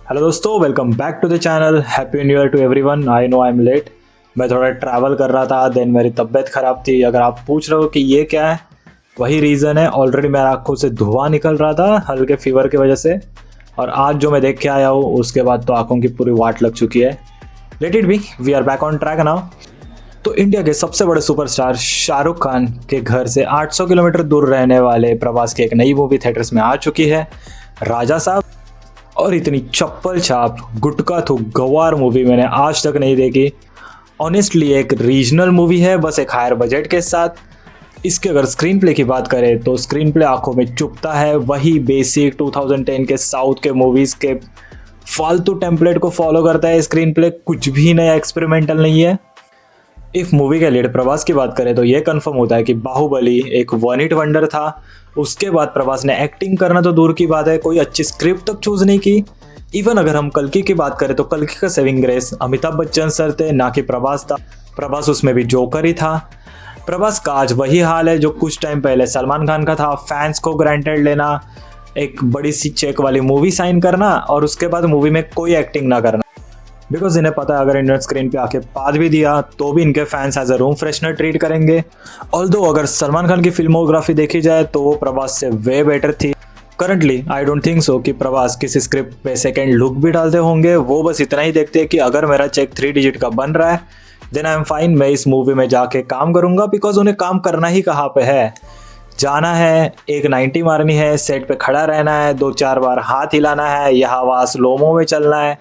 Hello दोस्तों, welcome back to the channel. Happy new year to everyone. I know I am late. मैं थोड़ा travel कर रहा था, देन मेरी तबीयत ख़राब थी। अगर आप पूछ रहे हो कि ये क्या है, वही रीज़न है। ऑलरेडी मेरे आँखों से धुआं निकल रहा था हल्के फीवर की वजह से, और आज जो मैं देख के आया हूँ उसके बाद तो आँखों की पूरी वाट लग चुकी है। Let it be, we are back on track now. तो इंडिया के सबसे बड़े सुपरस्टार शाहरुख खान के घर से 800 किलोमीटर दूर रहने वाले प्रभास की एक नई मूवी थिएटर्स में आ चुकी है, राजा साहब। और इतनी चप्पल छाप गुटका थूक गवार मूवी मैंने आज तक नहीं देखी। ऑनेस्टली एक रीजनल मूवी है, बस एक हायर बजट के साथ। इसके अगर स्क्रीन प्ले की बात करें तो स्क्रीन प्ले आंखों में चुभता है। वही बेसिक 2010 के साउथ के मूवीज़ के फालतू टेम्पलेट को फॉलो करता है स्क्रीन प्ले, कुछ भी नया एक्सपेरिमेंटल नहीं है। इस मूवी के लीड प्रभास की बात करें तो ये कंफर्म होता है कि बाहुबली एक वन हिट वंडर था। उसके बाद प्रभास ने एक्टिंग करना तो दूर की बात है, कोई अच्छी स्क्रिप्ट तक चूज नहीं की। इवन अगर हम कल्कि की बात करें तो कल्कि का saving grace Amitabh Bachchan sir थे, ना कि प्रभास था। प्रभास उसमें भी जोकर ही था। प्रभास का आज वही हाल है जो कुछ टाइम पहले सलमान खान का था। फैंस को ग्रांटेड लेना, एक बड़ी सी चेक वाली मूवी साइन करना और उसके बाद मूवी में कोई एक्टिंग ना करना। बिकॉज इन्हें पता है अगर इंडियन स्क्रीन पे आके पाद भी दिया तो भी इनके fans as a room freshener treat करेंगे। ऑल्दो अगर सलमान खान की फिल्मोग्राफी देखी जाए तो वो प्रभास से वे बेटर थी। Currently I don't think so कि प्रभास किसी स्क्रिप्ट पे सेकेंड लुक भी डालते होंगे। वो बस इतना ही देखते हैं कि अगर मेरा चेक 3 डिजिट का बन रहा है देन आई एम फाइन, मैं इस मूवी में जाके काम करूंगा। बिकॉज उन्हें काम करना ही कहाँ पे है, जाना है, एक 90 मारनी है, सेट पे खड़ा रहना है, 2-4 बार हाथ हिलाना है, यहाँ वहाँ स्लोमो में चलना है।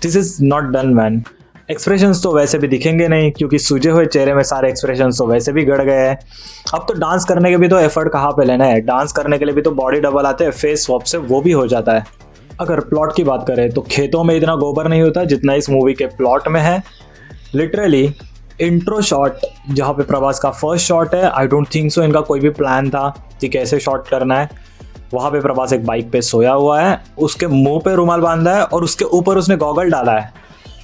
This is not done man. Expressions तो वैसे भी दिखेंगे नहीं क्योंकि सूजे हुए चेहरे में सारे एक्सप्रेशंस तो वैसे भी गड़ गए हैं। अब तो डांस करने के भी तो एफर्ट कहाँ पे लेना है, डांस करने के लिए भी तो बॉडी डबल आते हैं, फेस स्वैप से वो भी हो जाता है। अगर प्लॉट की बात करें तो खेतों में इतना गोबर नहीं होता जितना इस मूवी के प्लॉट में है। लिटरली इंट्रो शॉट जहाँ पे प्रभास का फर्स्ट शॉट है, आई डोंट थिंक सो इनका कोई भी प्लान था कि कैसे शॉट करना है। वहाँ पे प्रभास एक बाइक पे सोया हुआ है, उसके मुंह पे रुमाल बांधा है और उसके ऊपर उसने गॉगल डाला है।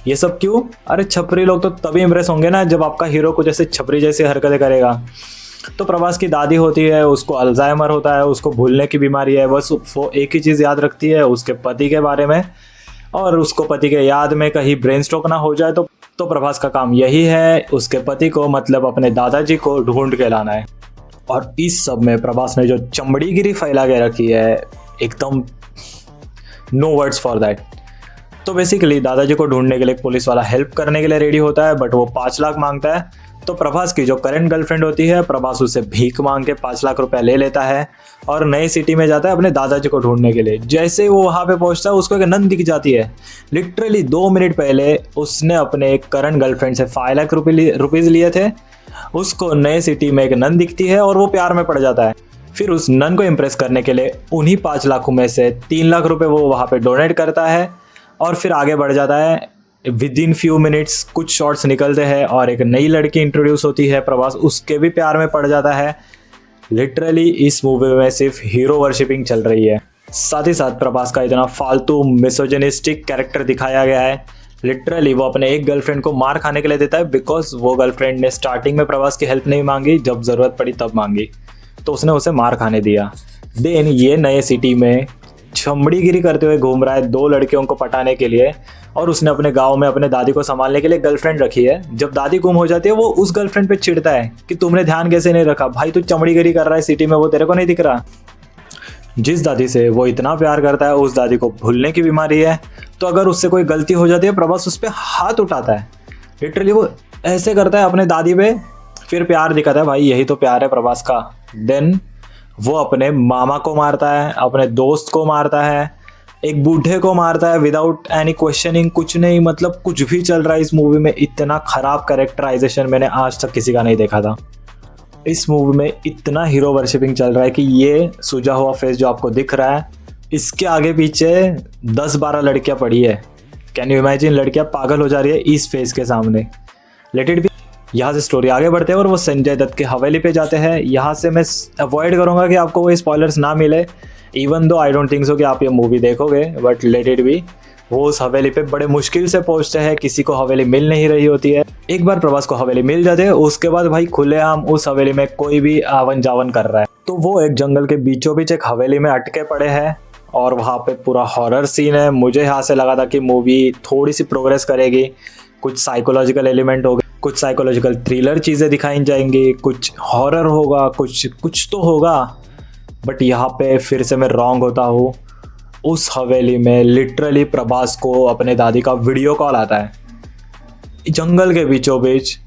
ये सब क्यों? अरे छपरी लोग तो तभी इम्प्रेस होंगे ना जब आपका हीरो कुछ ऐसे छपरी जैसी हरकतें करेगा। तो प्रभास की दादी होती है, उसको अल्जाइमर होता है, उसको भूलने की बीमारी है। बस वो एक ही चीज़ याद रखती है, उसके पति के बारे में, और उसको पति के याद में कहीं ब्रेन स्ट्रोक ना हो जाए तो प्रभास का काम यही है, उसके पति को मतलब अपने दादाजी को ढूंढ के लाना है। और इस सब में प्रभास ने जो चमड़ीगिरी फैला के रखी है, एकदम नो वर्ड्स फॉर दैट। तो बेसिकली दादाजी को ढूंढने के लिए पुलिस वाला हेल्प करने के लिए रेडी होता है, बट वो 5 लाख मांगता है। तो प्रभास की जो करंट गर्लफ्रेंड होती है, प्रभास उससे भीख मांग के 5 लाख रुपया ले लेता है और नई सिटी में जाता है अपने दादाजी को ढूंढने के लिए। जैसे ही वो वहाँ पे पहुँचता है उसको एक नन दिख जाती है। लिटरली 2 मिनट पहले उसने अपने एक करंट गर्लफ्रेंड से 5 लाख रुपीज़ लिए थे, उसको नए सिटी में एक नन दिखती है और वो प्यार में पड़ जाता है। फिर उस नन को इम्प्रेस करने के लिए उन्हीं 5 लाखों में से 3 लाख रुपए वो वहाँ पे डोनेट करता है और फिर आगे बढ़ जाता है। विद इन फ्यू मिनट्स कुछ शॉट्स निकलते हैं और एक नई लड़की इंट्रोड्यूस होती है, प्रभास उसके भी प्यार में पड़ जाता है। लिटरली इस मूवी में सिर्फ हीरो वर्शिपिंग चल रही है। साथ ही साथ प्रभास का इतना फालतू मिसोजिनिस्टिक कैरेक्टर दिखाया गया है। लिटरली वो अपने एक गर्लफ्रेंड को मार खाने के लिए देता है बिकॉज वो गर्लफ्रेंड ने स्टार्टिंग में प्रभास की हेल्प नहीं मांगी, जब ज़रूरत पड़ी तब मांगी, तो उसने उसे मार खाने दिया। देन ये नए सिटी में चमड़ीगिरी करते हुए घूम रहा है 2 लड़कियों को पटाने के लिए, और उसने अपने गांव में अपने दादी को संभालने के लिए गर्लफ्रेंड रखी है। जब दादी गुम हो जाती है वो उस गर्लफ्रेंड पे चिढ़ता है कि तुमने ध्यान कैसे नहीं रखा, भाई तू चमड़ीगिरी कर रहा है सिटी में, वो तेरे को नहीं दिख रहा। जिस दादी से वो इतना प्यार करता है उस दादी को भूलने की बीमारी है, तो अगर उससे कोई गलती हो जाती है प्रभास उस पर हाथ उठाता है। लिटरली वो ऐसे करता है अपने दादी पे, फिर प्यार दिखाता है, भाई यही तो प्यार है प्रभास का। देन वो अपने मामा को मारता है, अपने दोस्त को मारता है, एक बूढ़े को मारता है विदाउट एनी क्वेश्चनिंग, कुछ नहीं, मतलब कुछ भी चल रहा है इस मूवी में। इतना खराब कैरेक्टराइजेशन मैंने आज तक किसी का नहीं देखा था। इस मूवी में इतना हीरो वर्शिपिंग चल रहा है कि ये सूजा हुआ फेस जो आपको दिख रहा है, इसके आगे पीछे 10-12 लड़कियां पड़ी है। कैन यू इमेजिन, लड़कियां पागल हो जा रही है इस फेस के सामने। Late it B. यहाँ से स्टोरी आगे बढ़ते हैं और वो संजय दत्त के हवेली पे जाते हैं। यहाँ से मैं अवॉइड करूँगा कि आपको वो स्पॉयलर्स ना मिले, even though I don't think so कि आप ये मूवी देखोगे, बट लेट इट बी। वो उस हवेली पे बड़े मुश्किल से पहुंचते हैं, किसी को हवेली मिल नहीं रही होती है। एक बार प्रभास को हवेली मिल जाती है, उसके बाद भाई खुलेआम उस हवेली में कोई भी आवन जावन कर रहा है। तो वो एक जंगल के बीचों बीच एक हवेली में अटके पड़े हैं और वहाँ पे पूरा हॉरर सीन है। मुझे यहाँ से लगा था कि मूवी थोड़ी सी प्रोग्रेस करेगी, कुछ साइकोलॉजिकल एलिमेंट होगा, कुछ साइकोलॉजिकल थ्रिलर चीज़ें दिखाई जाएंगी, कुछ हॉरर होगा, कुछ तो होगा। बट यहाँ पे फिर से मैं रॉन्ग होता हूँ। उस हवेली में लिटरली प्रभास को अपने दादी का वीडियो कॉल आता है, जंगल के बीचों बीच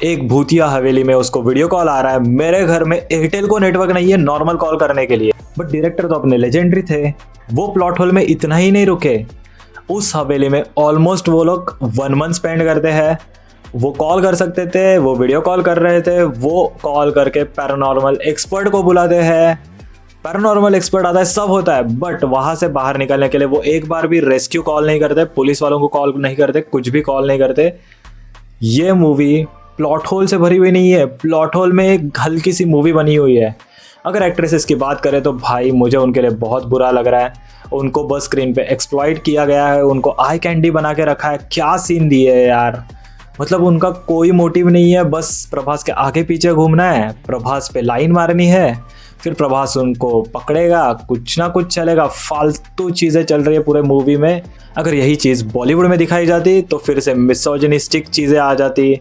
एक भूतिया हवेली में उसको वीडियो कॉल आ रहा है। मेरे घर में एयरटेल को नेटवर्क नहीं है नॉर्मल कॉल करने के लिए, बट डायरेक्टर तो अपने लेजेंडरी थे। वो प्लॉट होल में इतना ही नहीं रुके, उस हवेली में ऑलमोस्ट वो लोग 1 मंथ स्पेंड करते हैं। वो कॉल कर सकते थे, वो वीडियो कॉल कर रहे थे, वो कॉल करके पैरानॉर्मल एक्सपर्ट को बुलाते हैं, पैरानॉर्मल एक्सपर्ट आता है, सब होता है। बट वहाँ से बाहर निकलने के लिए वो एक बार भी रेस्क्यू कॉल नहीं करते, पुलिस वालों को कॉल नहीं करते, कुछ भी कॉल नहीं करते। ये मूवी प्लॉट होल से भरी हुई नहीं है, प्लॉट होल में एक हल्की सी मूवी बनी हुई है। अगर एक्ट्रेसेस की बात करें तो भाई मुझे उनके लिए बहुत बुरा लग रहा है। उनको बस स्क्रीन पे एक्सप्लॉइट किया गया है, उनको आई कैंडी बना के रखा है। क्या सीन दिए है यार, मतलब उनका कोई मोटिव नहीं है, बस प्रभास के आगे पीछे घूमना है, प्रभास पे लाइन मारनी है, फिर प्रभास उनको पकड़ेगा, कुछ ना कुछ चलेगा। फालतू चीज़ें चल रही है पूरे मूवी में। अगर यही चीज़ बॉलीवुड में दिखाई जाती तो फिर से मिसोजिनिस्टिक चीज़ें आ जाती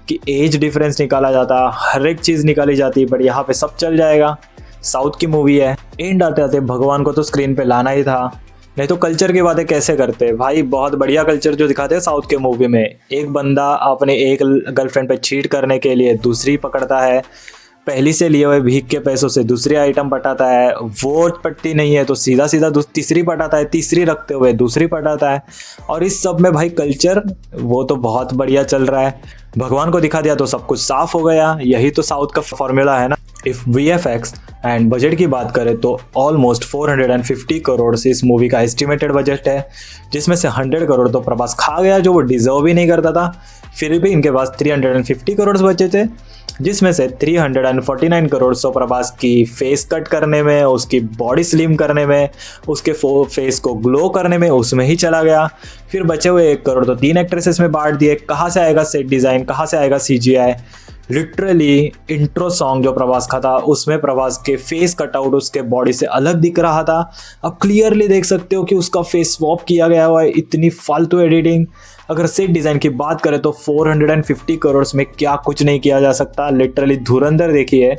कि एज डिफरेंस निकाला जाता, हर एक चीज़ निकाली जाती, बट यहाँ पे सब चल जाएगा। साउथ की मूवी है, एंड आते आते भगवान को तो स्क्रीन पे लाना ही था, नहीं तो कल्चर की बातें कैसे करते भाई। बहुत बढ़िया कल्चर जो दिखाते हैं साउथ के मूवी में। एक बंदा अपने एक गर्लफ्रेंड पे चीट करने के लिए दूसरी पकड़ता है, पहली से लिए हुए भीख के पैसों से दूसरी आइटम पटाता है, वो पट्टी नहीं है तो सीधा सीधा तीसरी पटाता है, तीसरी रखते हुए दूसरी पटाता है। और इस सब में भाई कल्चर वो तो बहुत बढ़िया चल रहा है। भगवान को दिखा दिया तो सब कुछ साफ हो गया। यही तो साउथ का फॉर्मूला है ना। इफ VFX एंड बजट की बात करें तो ऑलमोस्ट 450 करोड़ से इस मूवी का एस्टिमेटेड बजट है, जिसमें से 100 करोड़ तो प्रभास खा गया जो वो डिजर्व ही नहीं करता था। फिर भी इनके पास 350 करोड़ बचे थे, जिसमें से 349 करोड़ तो प्रभास की फेस कट करने में, उसकी बॉडी स्लिम करने में, उसके फेस को ग्लो करने में, उसमें ही चला गया। फिर बचे हुए 1 करोड़ तो 3 एक्ट्रेसेस में बांट दिए। कहाँ से आएगा सेट डिज़ाइन, कहाँ से आएगा CGI। लिटरली इंट्रो सॉन्ग जो प्रभास का था उसमें प्रभास के फेस कटआउट उसके बॉडी से अलग दिख रहा था। अब क्लियरली देख सकते हो कि उसका फेस स्वैप किया गया हुआ है। इतनी फालतू एडिटिंग। अगर सेट डिज़ाइन की बात करें तो 450 करोड़ में क्या कुछ नहीं किया जा सकता। लिटरली धुरंधर देखिए,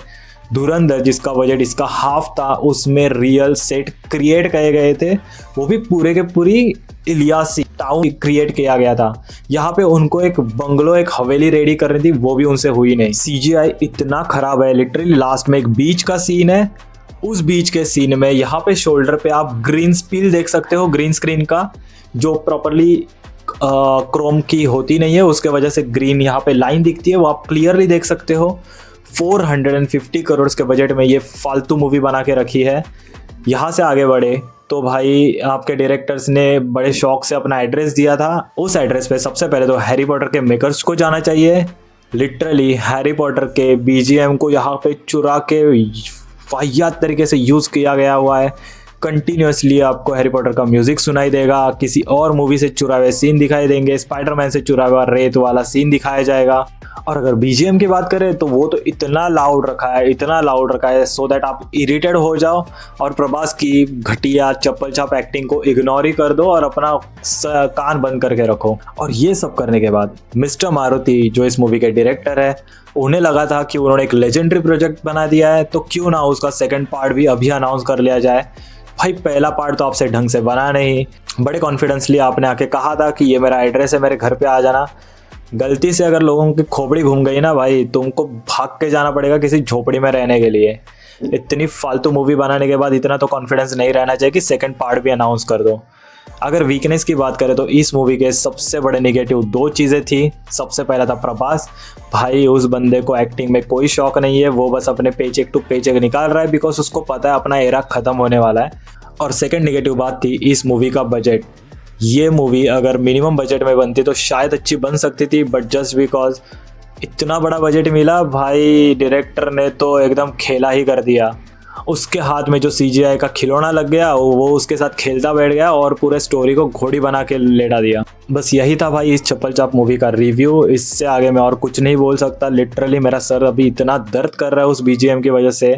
धुरंधर जिसका बजट इसका हाफ था, उसमें रियल सेट क्रिएट किए गए थे, वो भी पूरे के पूरी इलियासी टाउन क्रिएट किया गया था। यहाँ पे उनको एक बंगलो, एक हवेली रेडी करनी थी, वो भी उनसे हुई नहीं। CGI इतना खराब है। लिटरली लास्ट में एक बीच का सीन है, उस बीच के सीन में यहाँ पे शोल्डर पे आप ग्रीन स्पील देख सकते हो, ग्रीन स्क्रीन का, जो प्रॉपरली क्रोम की होती नहीं है, उसके वजह से ग्रीन यहाँ पे लाइन दिखती है, वो आप क्लियरली देख सकते हो। 450 करोड़ के बजट में ये फालतू मूवी बना के रखी है। यहाँ से आगे बढ़े तो भाई आपके डायरेक्टर्स ने बड़े शौक से अपना एड्रेस दिया था। उस एड्रेस पे सबसे पहले तो हैरी पॉटर के मेकर्स को जाना चाहिए। लिटरली हैरी पॉटर के BGM को यहाँ पे चुरा के वाहियात तरीके से यूज़ किया गया हुआ है। कंटिन्यूसली आपको हैरी पॉटर का म्यूजिक सुनाई देगा, किसी और मूवी से चुरा हुए सीन दिखाई देंगे, स्पाइडरमैन से चुरा हुआ रेत वाला सीन दिखाया जाएगा। और अगर BGM की बात करें तो वो तो इतना लाउड रखा है, इतना लाउड रखा है सो दैट आप इरिटेड हो जाओ और प्रभास की घटिया चप्पल छाप एक्टिंग को इग्नोर ही कर दो और अपना कान बंद करके रखो। और ये सब करने के बाद मिस्टर मारुति जो इस मूवी के डायरेक्टर है, उन्हें लगा था कि उन्होंने एक लेजेंडरी प्रोजेक्ट बना दिया है तो क्यों ना उसका सेकंड पार्ट भी अभी अनाउंस कर लिया जाए। भाई पहला पार्ट तो आपसे ढंग से बना नहीं, बड़े कॉन्फिडेंसली आपने आके कहा था कि ये मेरा एड्रेस है, मेरे घर पे आ जाना। गलती से अगर लोगों की खोपड़ी घूम गई ना भाई, तुमको भाग के जाना पड़ेगा किसी झोपड़ी में रहने के लिए। इतनी फालतू मूवी बनाने के बाद इतना तो कॉन्फिडेंस नहीं रहना चाहिए कि सेकंड पार्ट भी अनाउंस कर दो। अगर वीकनेस की बात करें तो इस मूवी के सबसे बड़े नेगेटिव 2 चीज़ें थी। सबसे पहला था प्रभास। भाई उस बंदे को एक्टिंग में कोई शौक नहीं है, वो बस अपने पेचेक टू पेचेक निकाल रहा है बिकॉज उसको पता है अपना एरा ख़त्म होने वाला है। और सेकंड नेगेटिव बात थी इस मूवी का बजट। ये मूवी अगर मिनिमम बजट में बनती तो शायद अच्छी बन सकती थी, बट जस्ट बिकॉज इतना बड़ा बजट मिला, भाई डायरेक्टर ने तो एकदम खेला ही कर दिया। उसके हाथ में जो CGI का खिलौना लग गया वो उसके साथ खेलता बैठ गया और पूरे स्टोरी को घोड़ी बना के लेटा दिया। बस यही था भाई इस चप्पल चाप मूवी का रिव्यू। इससे आगे मैं और कुछ नहीं बोल सकता। लिटरली मेरा सर अभी इतना दर्द कर रहा है उस BGM की वजह से।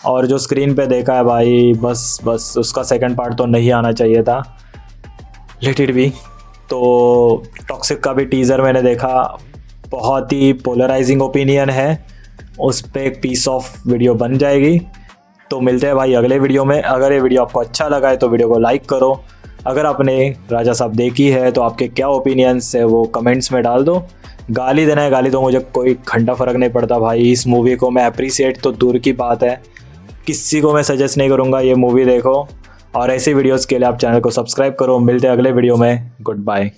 और जो स्क्रीन पे देखा है भाई, बस उसका सेकंड पार्ट तो नहीं आना चाहिए था, लेट इट बी। तो टॉक्सिक का भी टीज़र मैंने देखा, बहुत ही पोलराइजिंग ओपिनियन है, उस पर एक पीस ऑफ वीडियो बन जाएगी। तो मिलते हैं भाई अगले वीडियो में। अगर ये वीडियो आपको अच्छा लगा है तो वीडियो को लाइक करो। अगर आपने राजा साहब देखी है तो आपके क्या ओपिनियंस है वो कमेंट्स में डाल दो। गाली देना है गाली तो मुझे कोई घंटा फ़र्क नहीं पड़ता भाई। इस मूवी को मैं अप्रिसिएट तो दूर की बात है, किसी को मैं सजेस्ट नहीं करूँगा ये मूवी देखो। और ऐसी वीडियोज़ के लिए आप चैनल को सब्सक्राइब करो। मिलते हैं अगले वीडियो में, गुड बाय।